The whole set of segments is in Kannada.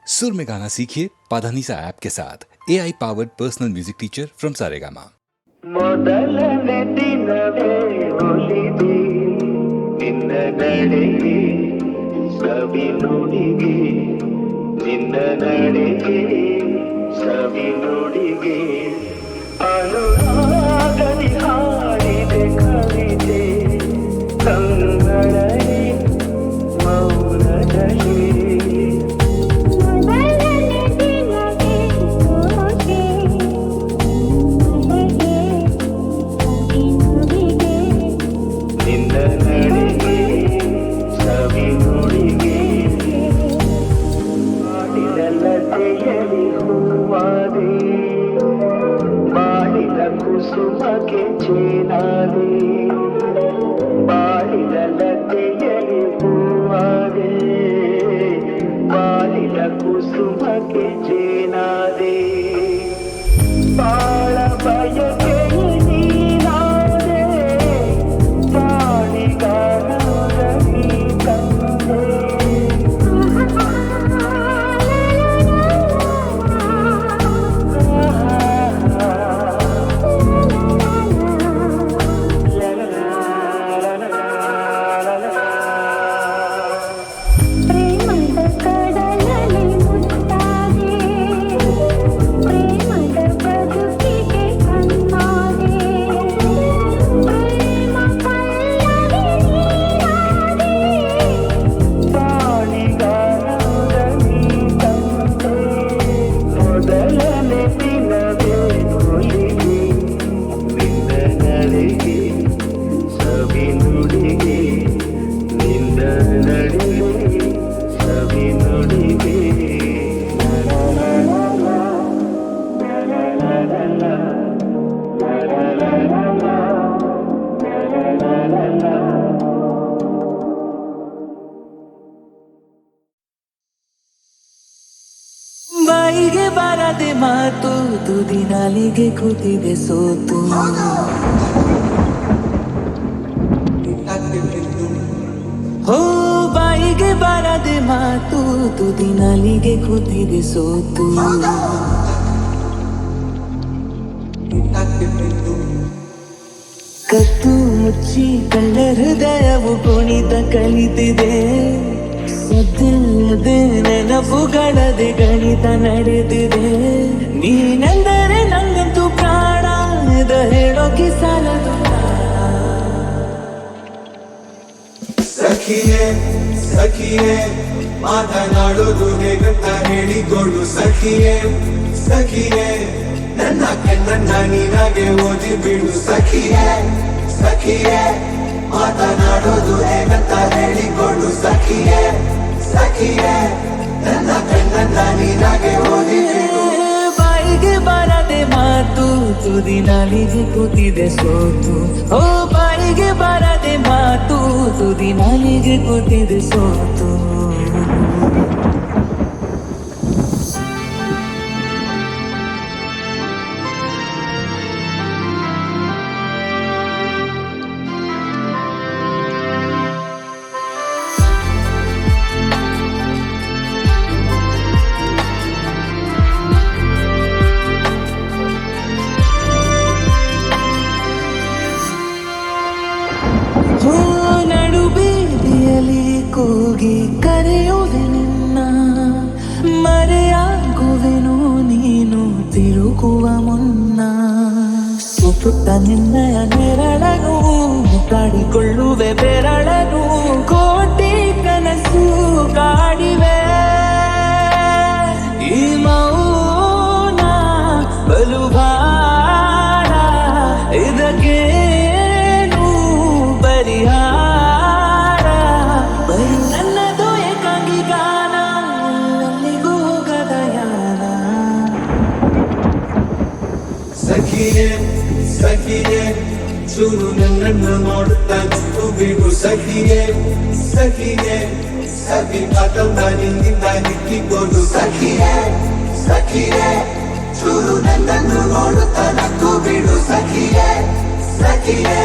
सुर में गाना सीखिए पाधानीसा ऐप के साथ AI powered personal music teacher from Saregama. ಮೊದಲನೇ ದಿನವೇ ಒಲಿದಿ ನಿನ್ನ ನಡೆಗೆ ಸವಿ ನುಡಿಗೆ ನಿನ್ನ ನಡೆಗೆ ಸವಿ ನುಡಿಗೆ ಅನುರಾಗದಿ ಹಾಡಿದೆ ಕವಿತೆ ಕಂಗಳನೆ ಮೌನದಲ್ಲಿ ಕುಸುಮಕ್ಕೆ ಚೇನಾದೆ ಬಾಳಿದ ಲತೆಯಲಿ ಹೂವಾದೆ ಬಾಳಿದ ಕುಸುಮಕ್ಕೆ ಚೇನಾದೆ ಬಾಳ ಬಯಕೆ ನೀನಾದೆ ಬಾಳಿಗಾರ ನೀ ತಂದೆ ಬಾಯಿಗೆ ಬಾರದೆ ಮಾತು ತುದಿ ನಾಲಿಗೆ ಕೂತಿದೆ ಸೋತು ಹೋ ಬಾಯಿಗೆ ಬಾರದೆ ಮಾತು ತುದಿ ನಾಲಿಗೆ ಕೂತಿದೆ ಸೋತು ಕತ್ತು ಮುಚ್ಚಿ ಕಳ್ಳ ಹೃದಯವು ಕುಣಿತ ಕಲಿತಿದೆ ಸದ್ದಿಲ್ಲದೆ ನೆನಪುಗಳದೆ ಗಣಿತ ನಡೆದಿದೆ ನೀನೆಂದರೆ ನಂಗಂತೂ ಪ್ರಾಣ ಹೇಳೋಕೆ ಸಾಲದು ಸಖಿಯೇ ಸಖಿಯೇ ಮಾತನಾಡೋದು ಹೇಗಂತ ಹೇಳಿಕೊಡು ಸಖಿಯೇ ಸಖಿಯೇ ನನ್ನ ಕಣ್ಣನ್ನ ನೀನಾಗೆ ಓದಿ ಬಿಡು ಸಖಿಯೇ ಸಖಿಯೇ ಮಾತನಾಡೋದು ಹೇಗಂತ ಹೇಳಿಕೊಡು ಸಖಿಯೇ ಸಖಿಯೇ ನನ್ನ ಕಣ್ಣನ್ನ ನೀನಾಗೆ ಓದಿ ಬಿಡು ಬಾಯಿಗೆ ಬಾರದೆ ಮಾತು ತುದಿ ನಾಲಿಗೆ ಕೂತಿದೆ ಸೋತು ಓ ಬಾಯಿಗೆ ಬಾರದೆ ಮಾತು ತುದಿ ನಾಲಿಗೆ ಕೂತಿದೆ ಸೋತು ನಡು ಬೀದಿಯಲ್ಲಿ ಕೂಗಿ ಕರೆಯುವೆ ನಿನ್ನ ಮರೆಯಾಗುವೆನು ನೀನು ತಿರುಗುವ ಮುನ್ನ ಸುತ್ತುತ್ತ ನಿನ್ನಯ ನೆರಳನು ಕಾಡಿಕೊಳ್ಳುವೆ ಬೆರಳನು ಕೋಟಿ ಕನಸು ಕಾಡಿವೆ ಈ ಮೌನ ಬಲುಭಾರ ಇದಕ್ಕೆ ಪರಿಹಾರ ಬರೀ ನನ್ನದು ಏಕಾಂಗಿ ಗಾನ ಅಲ್ಲಿಗೂ ಹೋಗದಯಾನ ಸಖಿಯೇ ಸಖಿಯೇ ಚೂರು ನನ್ನನ್ನು ನೋಡುತ್ತಾ ಚುಟ್ಟು ಬಿಡು ಸಖಿಯೇ ಸಖಿಯೇ ಸಖಿ ಮಾತನ್ನ ನಿನ್ನಿಂದ ನಿಕ್ಕಿಕೊಂಡು ಸಖಿಯೇ ಸಖಿಯೇ ಚೂರು ನನ್ನನ್ನು ನೋಡುತ್ತಾ ನಕ್ಕು ಬಿಡು ಸಖಿಯೇ ಸಖಿಯೇ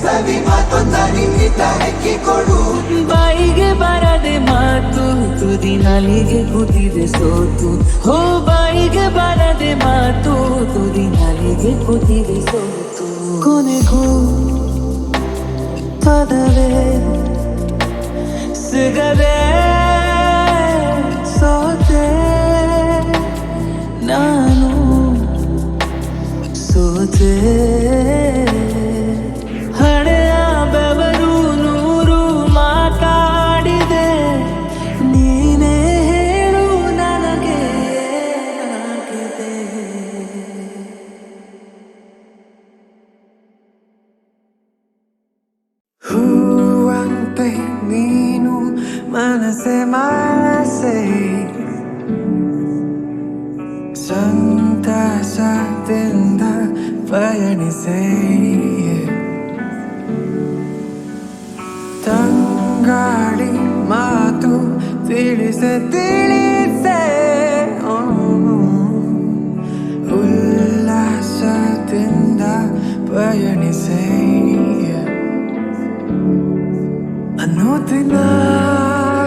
ಸವಿ ಮಾತೊಂದ ನಿನ್ನಿತ ಹೆಕ್ಕಿ ಕೊಡು ಬಾಯಿಗೆ ಬರದೆ ಮಾತು ತುದಿ ನಾಲಿಗೆ ಕೂತಿದೆ ಸೋತು ಹೋ ಬಾಯಿಗೆ ಬರದೆ ಮಾತು ತುದಿ ನಾಲಿಗೆ ಕೂತಿದೆ ಸೋತು ಕೊನೆಗೂ ಪದವೇ ಸಿಗದೆ ಸೋತೆ ನಾನು ಸೋತೆ ಹಳೆಯ ಬೆವರು ನೂರು ಮಾತಾಡಿದೆ ನೀನೇ ಹೇಳು ನನಗೆ ಏನಾಗಿದೆ ಹೂವಂತೆ ನೀನು ಮನಸೆ ಮನಸೆ ಸಂತಸದಿಂದ ಪಯಣಿಸೆ ತಂಗಾಳಿ ಮಾತು ತಿಳಿಸೆ ತಿಳಿಸೆ ಉಲ್ಲಾಸದಿಂದ ಪಯಣಿಸೆ ಅನುದಿನ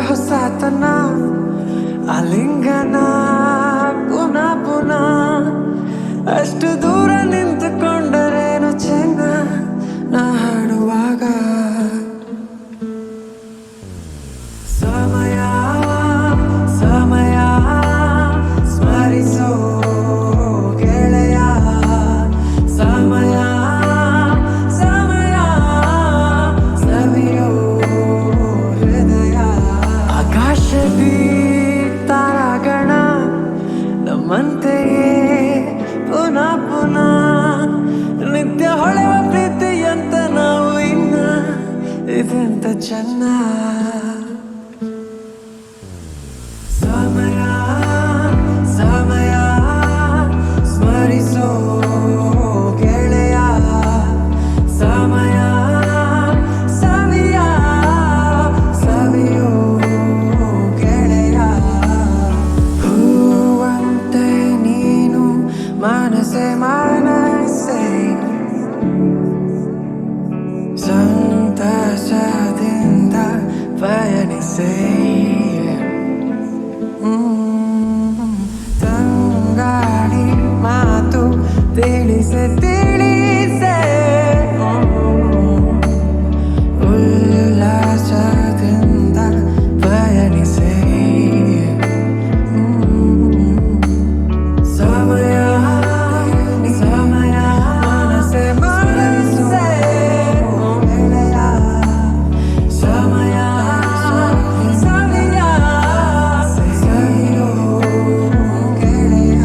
ಹೊಸತನ ಆಲಿಂಗನ ಪುನಃ ಪುನಃ ಅಷ್ಟು ದೂರ ನಿಂತುಕೊಂಡರೇನು ಚೆನ್ನ ನಾ ಹಾಡುವಾಗ ಸಮಯ ಸಮಯ ಸ್ಮರಿಸೋ ಗೆಳೆಯ ಸಮಯ ಸಮಯ ಸವಿಯೋ ಹೃದಯ ಆಕಾಶದಿ ತಾರಾಗಣ ನಮ್ಮಂತೆಯೇ ಪುನಃ ಪುನಃ ನಿತ್ಯ ಹೊಳೆವ ಪ್ರೀತಿಯಂತ ನಾವು ಇನ್ನ ಇದೆಂತ ಚೆನ್ನ ಸಮಯ ಸಮಯ ಸ್ಮರಿಸೋ ಗೆಳೆಯ ಸಮಯ ಸವಿಯ ಸವಿಯೋ ಗೆಳೆಯ ಹೂವಂತೆ ನೀನು ಮನಸೆ ಮನಸೆ ಸಂತಸದಿಂದ ಪಯಣಿಸೆ ತಂಗಾಳಿ ಮಾತು ತಿಳಿಸೆ ತಿಳಿಸೆ ಉಲ್ಲಾಸದಿಂದ ಪಯಣಿಸೆ ಸಮಯ ಸಮಯ ಮನಸೆ ಮನಸೆ ಗೆಳೆಯ ಸಮಯ ಸವಿಯ ಸವಿಯೋ ಗೆಳೆಯ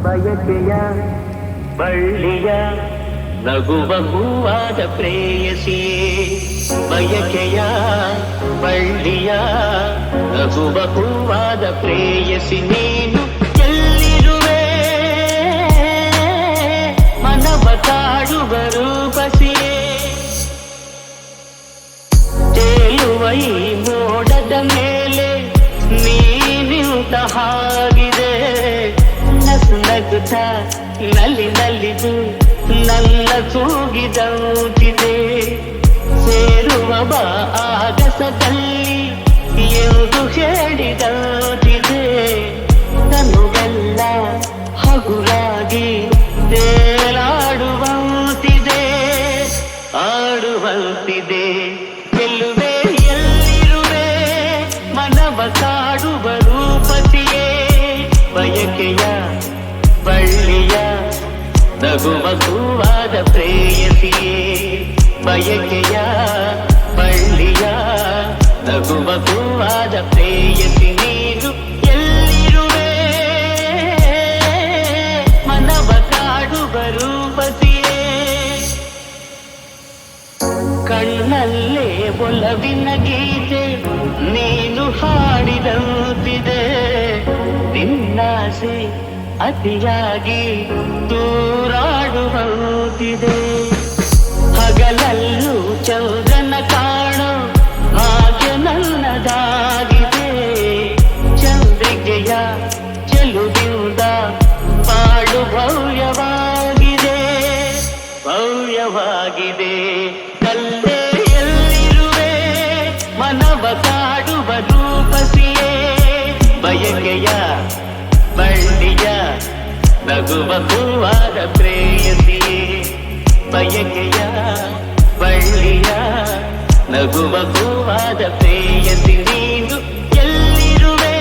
ಬಯಕೆಯ ಬಳ್ಳಿಯ ನಗುವ ಹೂವಾದ ಪ್ರೇಯಸಿಯೇ ಬಯಕೆಯ ಬಳ್ಳಿಯ ನಗುವ ಹೂವಾದ ಪ್ರೇಯಸಿ ನೀನು ಎಲ್ಲಿರುವೆ ಮನವ ಕಾಡುವ ರೂಪಸಿಯೇ ತೇಲುವ ಈ ಮೋಡದ ಮೇಲೆ ನೀನಿಂತ ಹಾಗಿದೆ ನಸು ನಗುತ್ತ ನಲ್ಲಿ ನಲ್ಲಿದು ನನ್ನ ಕೂಗಿದೌತಿದೆ ಸೇರುವ ಬಾ ಆಗಸದಲ್ಲಿ ಎಂದು ಹೇಳಿದೌತಿದೆ ತನುವೆಲ್ಲ ಹಗುರಾಗಿ ತೇಲಾಡುವಂತಿದೆ ಆಡುವಂತಿದೆ ಗೆಲ್ಲುವೆ ಎಲ್ಲಿರುವೆ ಮನವ ಕಾಡುವ ರೂಪಸಿಯೇ ಬಯಕೆಯ ಬಳ್ಳಿಯ ನಗುವ ಹೂವಾದ ಪ್ರೇಯಸಿಯೇ ಬಯಕೆಯ ಬಳ್ಳಿಯ ನಗುವ ಹೂವಾದ ಪ್ರೇಯಸಿ ನೀನು ಎಲ್ಲಿರುವೆ ಮನವ ಕಾಡುವ ರೂಪಸಿಯೇ ಕಣ್ಣಲ್ಲೇ ಒಲವಿನ ಗೀತೆ ನೀನು ಹಾಡಿದಂತಿದೆ. ನಿನ್ನಾಸೆ ಅತಿಯಾಗಿ ದೂರಾಡುವಂತಿದೆ. ಹಗಲಲ್ಲೂ ಚಂದ್ರನ ಕಾಣೋ ಹಾಗೆ ನನ್ನದಾಗಿದೆ. ಚಂದ್ರಿಕೆಯ ಚೆಲುವಿಂದ ಬಾಳು ಭವ್ಯವಾಗಿದೆ, ಭವ್ಯವಾಗಿದೆ. ಕಲ್ಲೇ ಎಲ್ಲಿರುವೆ ಮನವ ಕಾಡುವ ರೂಪಸಿಯೇ, ಬಯಕೆಯ ಬಳ್ಳಿಯ ನಗುವ ಹೂವಾದ ಪ್ರೇಯಸಿಯೇ. ಬಯಕೆಯ ಬಳ್ಳಿಯ ನಗುವ ಹೂವಾದ ಪ್ರೇಯಸಿ ನೀನು ಎಲ್ಲಿರುವೆ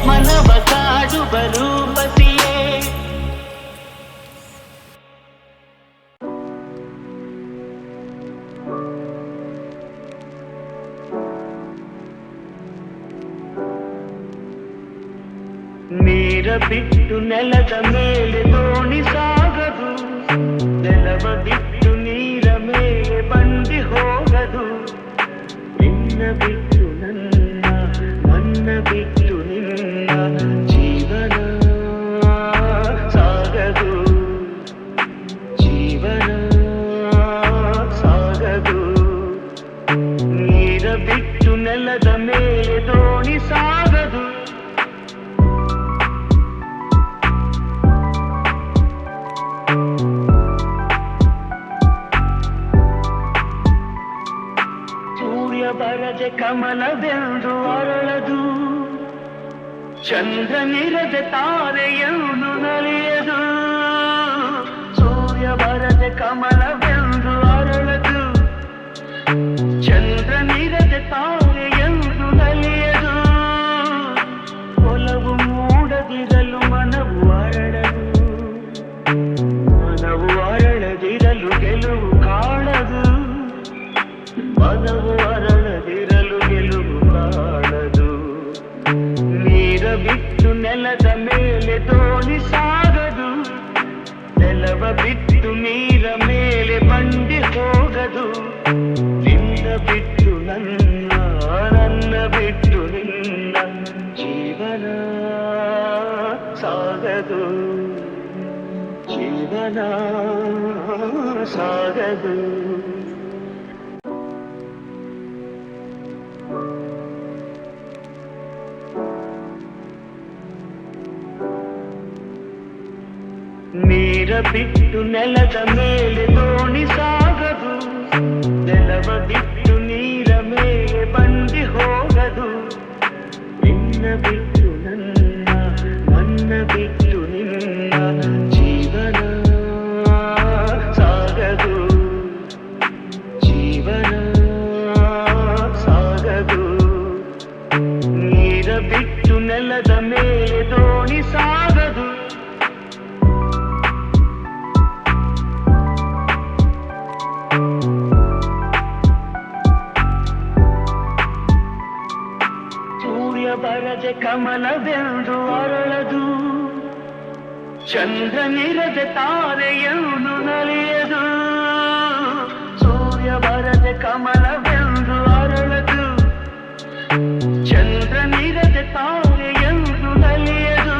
ಮನವ ಕಾಡುವ ರೂಪಸಿಯೇ. ನೀರ ಬಿಟ್ಟು ನೆಲದ ಮೇಲೆ ದೋಣಿ ಸಾಗದು, ನೆಲವ ಬಿಟ್ಟು ನೀರ ಮೇಲೆ ಬಂಡಿ ಹೋಗದು. ನಿನ್ನ ಬಿಟ್ಟು ನನ್ನ, ನನ್ನ ಬಿಟ್ಟು ನಿನ್ನ ಜೀವನ ಸಾಗದು, ಜೀವನ ಸಾಗದು. ನೀರ ಬಿಟ್ಟು ನೆಲದ ಮೇಲೆ ದೋಣಿ ಸಾಗದು. ಬರದೆ ಕಮಲವೆಂದು ಅರಳದು, ಚಂದ್ರನಿರದೆ ತಾರೆಯನ್ನು ನಲಿಯದು. ಸೂರ್ಯ ಬರದೆ ಕಮಲವೆಂದು ಅರಳದು, ಚಂದ್ರನಿರದೆ ತಾರೆಯನ್ನು ನಲಿಯದು. ಒಲವು ಮೂಡದಿರಲು ಮನವು ಅರಳದು, ಮನವು ಅರಳದಿರಲು ಗೆಲುವು ಕಾಣದು. ಮನವು ಅರಳದಿರಲು ಗೆಲುವು ಕಾಣದು. ನೀರ ಬಿಟ್ಟು ನೆಲದ ಮೇಲೆ ದೋಣಿ ಸಾಗದು, ನೆಲವ ಬಿಟ್ಟು ನೀರ ಮೇಲೆ ಬಂಡಿ ಹೋಗದು. ನಿನ್ನ ಬಿಟ್ಟು ನನ್ನ, ನನ್ನ ಬಿಟ್ಟು ನಿನ್ನ ಜೀವನ ಸಾಗದು, ಜೀವನ ಸಾಗದು. ನೀರ ಬಿಟ್ಟು ನೆಲದ ಮೇಲೆ ದೋಣಿ ಸಾಗದು, ನೆಲವ ಬಿಟ್ಟು ನೀರ ಮೇಲೆ ಬಂಡಿ ಹೋಗದು. ನಿನ್ನ ಬಿಟ್ಟು ನನ್ನ, ನನ್ನ ಬಿಟ್ಟು ನಿನ್ನ ಜೀವನ ಸಾಗದು, ಜೀವನ ಸಾಗದು. ನೀರ ಬಿಟ್ಟು ನೆಲದ ಮೇಲೆ ದೋಣಿ ಸಾಗದು. ಬರದೆ ಕಮಲವೆಂದು ಅರಳದು, ಚಂದ್ರನಿರದೆ ತಾರೆಯನ್ನು ನಲಿಯದು. ಸೂರ್ಯ ಬರದೆ ಕಮಲವೆಂದು ಅರಳದು, ಚಂದ್ರನಿರದೆ ತಾರೆಯನ್ನು ನಲಿಯದು.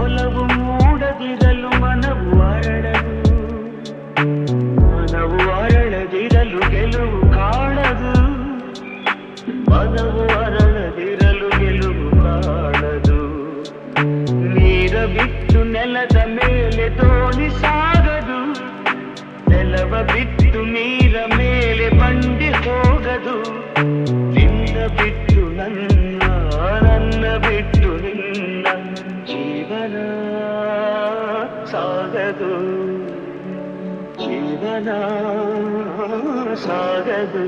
ಒಲವು ಮೂಡದಿರಲು ಮನವು ಅರಳದು, ಮನವು ಅರಳದಿರಲು ಗೆಲುವು ಕಾಣದು. ಮನವು ಅರಳದಿರಲು ಗೆಲುವು ಕಾಣದು. ನೀರ ಬಿಟ್ಟು ನೆಲದ ಮೇಲೆ ದೋಣಿ ಸಾಗದು, ನೆಲವ ಬಿಟ್ಟು ನೀರ ಮೇಲೆ ಬಂಡಿ ಹೋಗದು. ನಿನ್ನ ಬಿಟ್ಟು ನನ್ನ, ನನ್ನ ಬಿಟ್ಟು ನಿನ್ನ ಜೀವನ ಸಾಗದು, ಜೀವನ ಸಾಗದು.